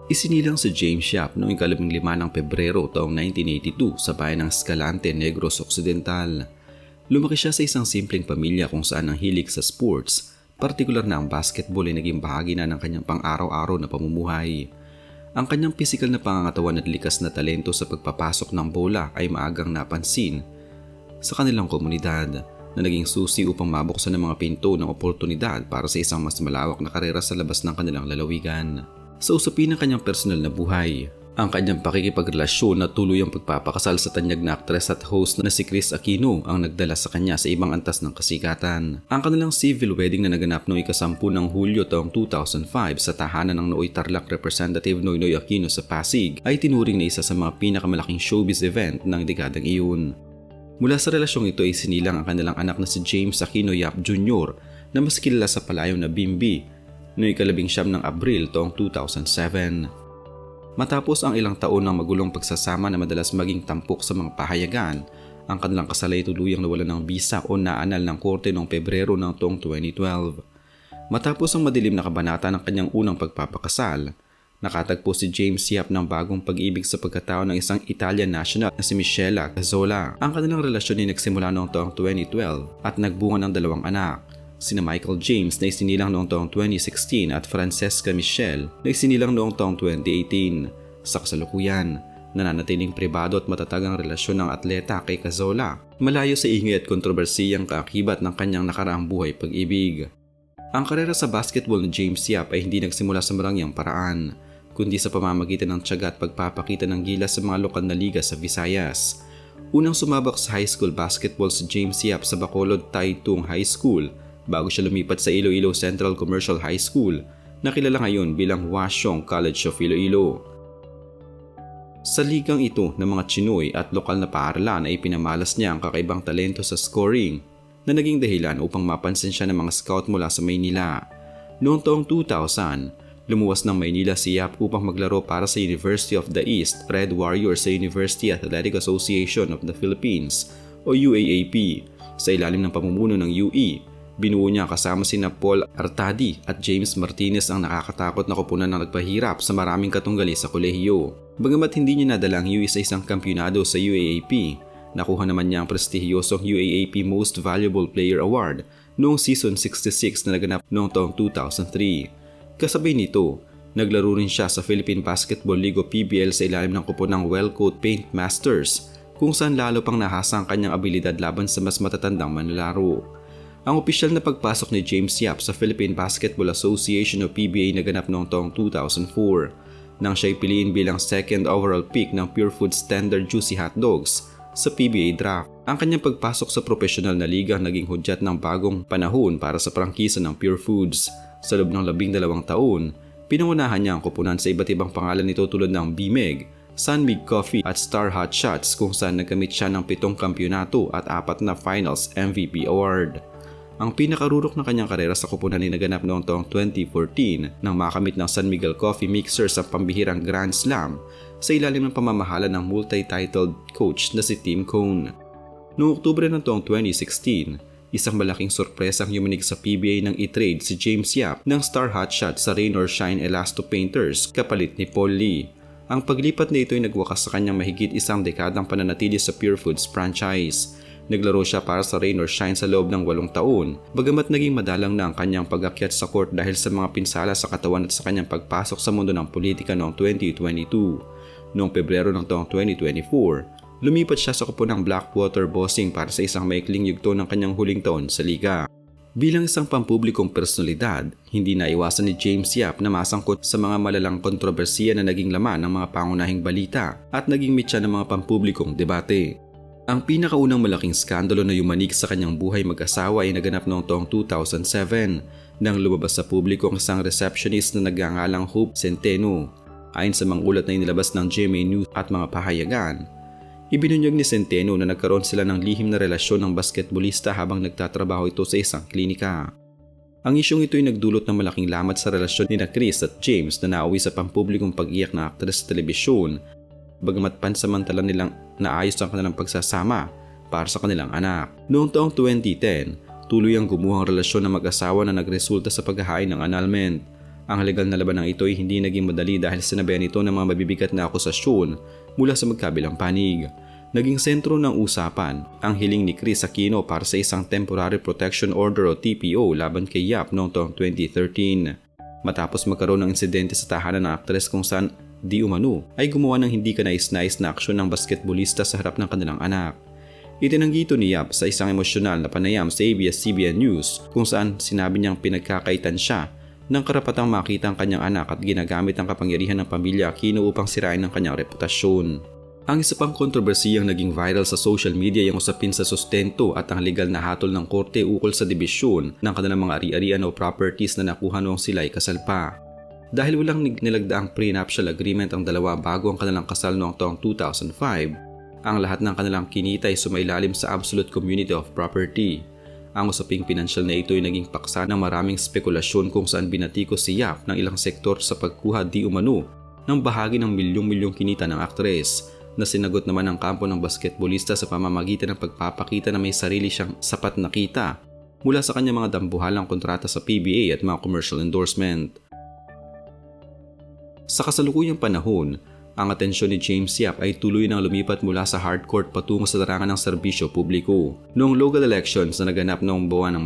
Isinilang si James Yap noong 15 ng Pebrero taong 1982 sa bayan ng Escalante, Negros Occidental. Lumaki siya sa isang simpleng pamilya kung saan ang hilig sa sports, partikular na ang basketball ay naging bahagi na ng kanyang pang-araw-araw na pamumuhay. Ang kanyang pisikal na pangangatawan at likas na talento sa pagpapasok ng bola ay maagang napansin sa kanilang komunidad na naging susi upang mabuksan ng mga pinto ng oportunidad para sa isang mas malawak na karera sa labas ng kanilang lalawigan. Sa usapin ng kanyang personal na buhay, ang kanyang pakikipagrelasyon na tuluyang pagpapakasal sa tanyag na aktres at host na si Kris Aquino ang nagdala sa kanya sa ibang antas ng kasikatan. Ang kanilang civil wedding na naganap noong 10 ng Hulyo taong 2005 sa tahanan ng Nooy Tarlac Representative Noynoy Aquino sa Pasig ay tinuring na isa sa mga pinakamalaking showbiz event ng dekadang iyon. Mula sa relasyong ito ay sinilang ang kanilang anak na si James Aquino Yap Jr. na mas kilala sa palayaw na Bimbi noong 19 ng Abril taong 2007. Matapos ang ilang taon ng magulong pagsasama na madalas maging tampok sa mga pahayagan, ang kanilang kasal ay tuluyang nawalan ng bisa o naanal ng korte noong Pebrero ng taong 2012. Matapos ang madilim na kabanata ng kanyang unang pagpapakasal, nakatagpo si James Yap ng bagong pag-ibig sa pagkatao ng isang Italian national na si Michela Cazzola. Ang kanilang relasyon ay nagsimula noong taong 2012 at nagbunga ng 2 anak, sina Michael James na isinilang noong taong 2016 at Francesca Michelle na isinilang noong taong 2018. Sa kasalukuyan, nananatiling pribado at matatag ang relasyon ng atleta kay Cazzola, malayo sa ingay at kontrobersiyang kaakibat ng kanyang nakaraang buhay pag-ibig. Ang karera sa basketball ni James Yap ay hindi nagsimula sa marangyang paraan, kundi sa pamamagitan ng tiyaga at pagpapakita ng gilas sa mga lokal na liga sa Visayas. Unang sumabak sa high school basketball si James Yap sa Bacolod Taitung High School bago siya lumipat sa Iloilo Central Commercial High School na kilala ngayon bilang Hwa-Siong College of Iloilo. Sa ligang ito ng mga Chinoy at lokal na paaralan ay pinamalas niya ang kakaibang talento sa scoring na naging dahilan upang mapansin siya ng mga scout mula sa Maynila. Noong taong 2000, lumuwas ng Maynila si Yap upang maglaro para sa University of the East Red Warriors sa University Athletic Association of the Philippines o UAAP sa ilalim ng pamumuno ng UE. Binuo niya kasama sina Paul Artadi at James Martinez ang nakakatakot na koponan ng nagpahirap sa maraming katunggali sa kolehiyo. Bagamat hindi niya nadala ang UE sa isang kampyonado sa UAAP, nakuha naman niya ang prestihiyosong UAAP Most Valuable Player Award noong season 66 na naganap noong taong 2003. Kasabay nito, naglaro rin siya sa Philippine Basketball League o PBL sa ilalim ng koponang Wellcoat Paint Masters, kung saan lalo pang nahasa ang kanyang abilidad laban sa mas matatandang manlalaro. Ang opisyal na pagpasok ni James Yap sa Philippine Basketball Association o PBA naganap noong taong 2004 nang siya'y piliin bilang second overall pick ng Pure Foods Tender Juicy Hot Dogs sa PBA draft. Ang kanyang pagpasok sa profesional na liga naging hudyat ng bagong panahon para sa prangkisa ng Pure Foods. Sa loob ng 12 taon, pinangunahan niya ang koponan sa iba't ibang pangalan nito tulad ng BMEG, Sunmig Coffee at Star Hot Shots kung saan nagkamit siya ng 7 kampyonato at 4 na Finals MVP Award. Ang pinakarurok na kanyang karera sa koponan ay naganap noong taong 2014 nang makamit ng San Miguel Coffee Mixer sa pambihirang Grand Slam sa ilalim ng pamamahala ng multi-titled coach na si Tim Cone. Noong Oktubre ng taong 2016, isang malaking sorpresang yumanig sa PBA nang i-trade si James Yap ng Star Hot Shot sa Rain or Shine Elasto Painters kapalit ni Paul Lee. Ang paglipat na ito ay nagwakas sa kanyang mahigit isang dekadang pananatili sa Pure Foods franchise. Naglaro siya para sa Rain or Shine sa loob ng 8 taon, bagamat naging madalang na ang kanyang pag-akyat sa court dahil sa mga pinsala sa katawan at sa kanyang pagpasok sa mundo ng politika noong 2022. Noong Pebrero ng taong 2024, lumipat siya sa koponang Blackwater Bossing para sa isang maikling yugto ng kanyang huling taon sa liga. Bilang isang pampublikong personalidad, hindi naiwasan ni James Yap na masangkot sa mga malalang kontrobersiya na naging laman ng mga pangunahing balita at naging mitya ng mga pampublikong debate. Ang pinakaunang malaking skandalo na yumanig sa kanyang buhay mag-asawa ay naganap noong taong 2007 nang lumabas sa publiko ang isang receptionist na nagngangalang Hope Centeno. Ayon sa mga ulat na inilabas ng GMA News at mga pahayagan, ibinunyag ni Centeno na nagkaroon sila ng lihim na relasyon ng basketbolista habang nagtatrabaho ito sa isang klinika. Ang isyong ito ay nagdulot ng malaking lamat sa relasyon ni Chris at James na nauwi sa pampublikong pag-iyak na aktres sa telebisyon, bagamat pansamantala nilang naayos ang kanilang pagsasama para sa kanilang anak. Noong taong 2010, tuloy ang gumuhang relasyon ng mag-asawa na nagresulta sa paghahain ng annulment. Ang legal na labanang ito ay hindi naging madali dahil sinabayan ito ng mga mabibigat na akusasyon mula sa magkabilang panig. Naging sentro ng usapan ang hiling ni Chris Aquino para sa isang Temporary Protection Order o TPO laban kay Yap noong taong 2013. Matapos magkaroon ng insidente sa tahanan ng aktres kung saan di umano ay gumawa ng hindi kanais-nais na aksyon ng basketballista sa harap ng kanilang anak. Itinanggi ito ni Yap sa isang emosyonal na panayam sa ABS-CBN News kung saan sinabi niyang pinagkakaitan siya ng karapatang makita ang kanyang anak at ginagamit ang kapangyarihan ng pamilya Aquino upang sirain ang kanyang reputasyon. Ang isa pang kontrobersiyang naging viral sa social media ay ang usapin sa sustento at ang legal na hatol ng korte ukol sa dibisyon ng kanilang mga ari-arian o properties na nakuha noong sila ay kasal pa. Dahil walang nilagdaang prenuptial agreement ang dalawa bago ang kanilang kasal noong taong 2005, ang lahat ng kanilang kinita ay sumailalim sa absolute community of property. Ang usaping pinansyal na ito ay naging paksa ng maraming spekulasyon kung saan binatikos si Yap ng ilang sektor sa pagkuha di umano ng bahagi ng milyong-milyong kinita ng aktres na sinagot naman ang kampo ng basketballista sa pamamagitan ng pagpapakita na may sarili siyang sapat na kita mula sa kanyang mga dambuhalang kontrata sa PBA at mga commercial endorsement. Sa kasalukuyang panahon, ang atensyon ni James Yap ay tuloy nang lumipat mula sa hardcourt patungo sa larangan ng serbisyo publiko. Noong local elections na naganap noong buwan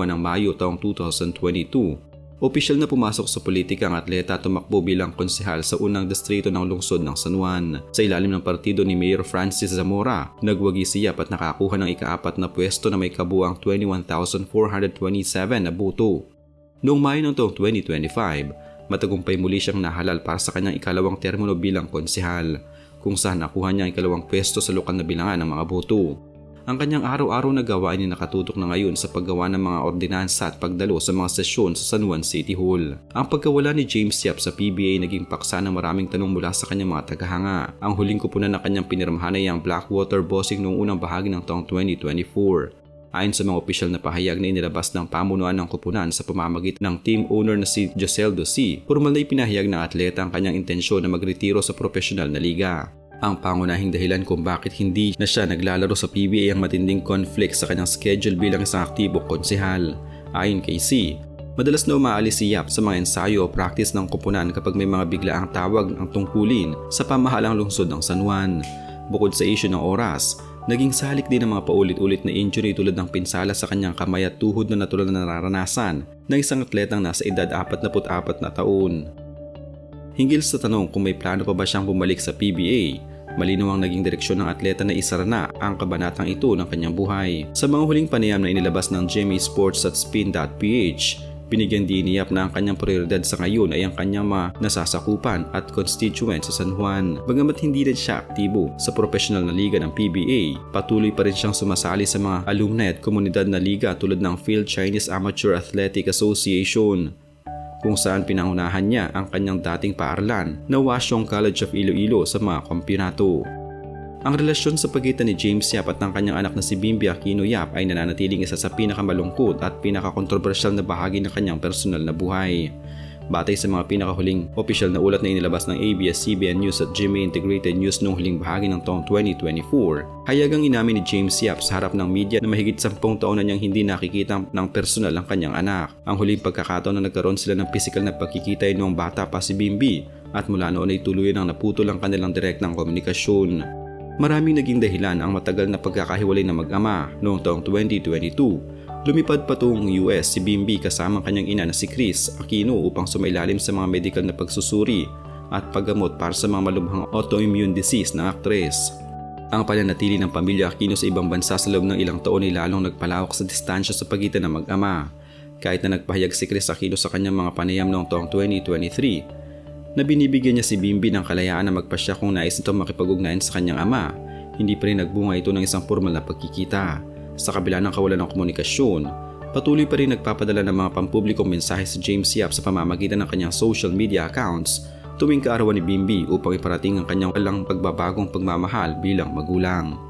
ng Mayo taong 2022, opisyal na pumasok sa politika ang atleta at tumakbo bilang konsehal sa unang distrito ng lungsod ng San Juan. Sa ilalim ng partido ni Mayor Francis Zamora, nagwagi si Yap at nakakuha ng ika-4 na pwesto na may kabuang 21,427 na boto. Noong Mayo ng taong 2025, matagumpay muli siyang nahalal para sa kanyang ikalawang termino bilang konsehal, kung saan nakuha niya ang ikalawang pwesto sa lokal na bilangan ng mga boto. Ang kanyang araw-araw na gawain ay nakatutok na ngayon sa paggawa ng mga ordinansa at pagdalo sa mga sesyon sa San Juan City Hall. Ang pagkawala ni James Yap sa PBA naging paksa ng maraming tanong mula sa kanyang mga tagahanga. Ang huling kupunan na kanyang pinirmahan ay ang Blackwater Bossing noong unang bahagi ng taong 2024. Ayon sa mga opisyal na pahayag na inilabas ng pamunuan ng kupunan sa pamamagitan ng team owner na si Joseldo C., formal na ipinahayag ng atleta ang kanyang intensyon na magretiro sa profesional na liga. Ang pangunahing dahilan kung bakit hindi na siya naglalaro sa PBA ang matinding conflict sa kanyang schedule bilang isang aktibong konsehal. Ayon kay C., madalas na umaalis si Yap sa mga ensayo o practice ng kupunan kapag may mga biglaang tawag ang tungkulin sa pamahalang lungsod ng San Juan. Bukod sa issue ng oras, naging salik din ang mga paulit-ulit na injury tulad ng pinsala sa kanyang kamay at tuhod na natural na nararanasan ng isang atletang nasa edad 44 na taon. Hinggil sa tanong kung may plano pa ba siyang bumalik sa PBA, malinaw ang naging direksyon ng atleta na isara na ang kabanatang ito ng kanyang buhay. Sa mga huling panayam na inilabas ng GMA Sports at Spin.ph, binigyan din ni Yap na ang kanyang prioridad sa ngayon ay ang kanyang mga nasasakupan at constituents sa San Juan. Bagamat hindi rin siya aktibo sa professional na liga ng PBA, patuloy pa rin siyang sumasali sa mga alumni at komunidad na liga tulad ng Phil Chinese Amateur Athletic Association, kung saan pinangunahan niya ang kanyang dating paaralan na Washington College of Iloilo sa mga kampyonato. Ang relasyon sa pagitan ni James Yap at ng kanyang anak na si Bimby Aquino Yap ay nananatiling isa sa pinakamalungkot at pinakakontrobersyal na bahagi ng kanyang personal na buhay. Batay sa mga pinakahuling opisyal na ulat na inilabas ng ABS-CBN News at GMA Integrated News noong huling bahagi ng taong 2024, hayagang inamin ni James Yap sa harap ng media na mahigit 10 taon na niyang hindi nakikita ng personal ang kanyang anak. Ang huling pagkakataon na nagkaroon sila ng pisikal na pagkikita ay noong bata pa si Bimby at mula noon ay tuluyan ang naputol ang kanilang direktang komunikasyon. Maraming naging dahilan ang matagal na pagkakahiwalay ng mag-ama. Noong taong 2022, lumipad patungong US si Bimby kasama kanyang ina na si Chris Aquino upang sumailalim sa mga medical na pagsusuri at paggamot para sa mga malubhang autoimmune disease ng aktres. Ang pananatili ng pamilya Aquino sa ibang bansa sa loob ng ilang taon ay lalong nagpalawak sa distansya sa pagitan ng mag-ama. Kahit na nagpahayag si Chris Aquino sa kanyang mga panayam noong taong 2023, na binibigyan niya si Bimby ng kalayaan na magpasya kung nais nitong makipag-ugnayan sa kanyang ama, hindi pa rin nagbunga ito ng isang formal na pagkikita. Sa kabila ng kawalan ng komunikasyon, patuloy pa rin nagpapadala ng mga pampublikong mensahe si James Yap sa pamamagitan ng kanyang social media accounts tuwing kaarawan ni Bimby upang iparating ang kanyang walang pagbabagong pagmamahal bilang magulang.